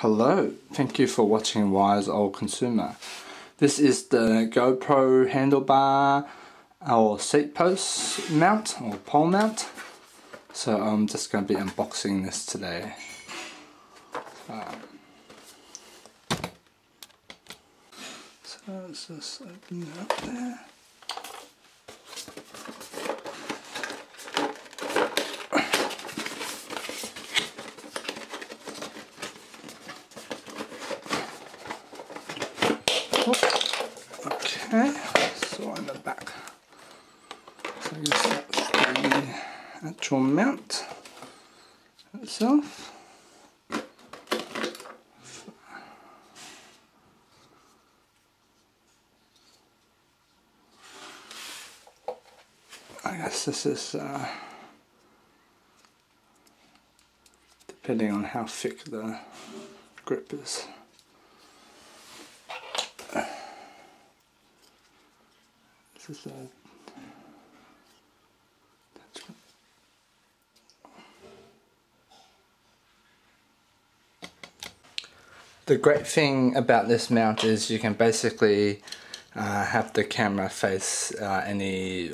Hello, thank you for watching Wise Old Consumer. This is the GoPro Handlebar or Seatpost mount or pole mount. So I'm just going to be unboxing this today. So let's just open it up there. Okay, so on the back. So I guess that's the actual mount itself. I guess this is depending on how thick the grip is. This is the great thing about this mount is you can basically have the camera face any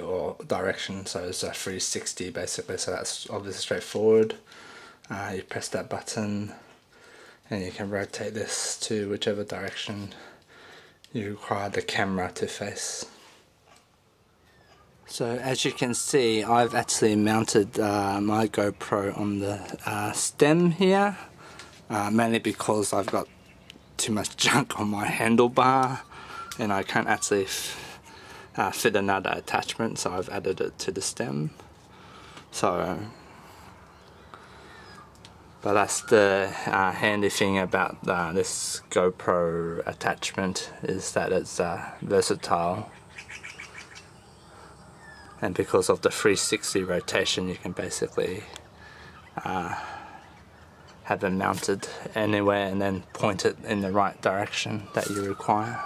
direction, so it's a 360 basically, so that's obviously straightforward. You press that button and you can rotate this to whichever direction you require the camera to face. So as you can see, I've actually mounted my GoPro on the stem here, mainly because I've got too much junk on my handlebar and I can't actually fit another attachment, so I've added it to the stem. So, but that's the handy thing about this GoPro attachment, is that it's versatile. And because of the 360 rotation, you can basically have it mounted anywhere and then point it in the right direction that you require.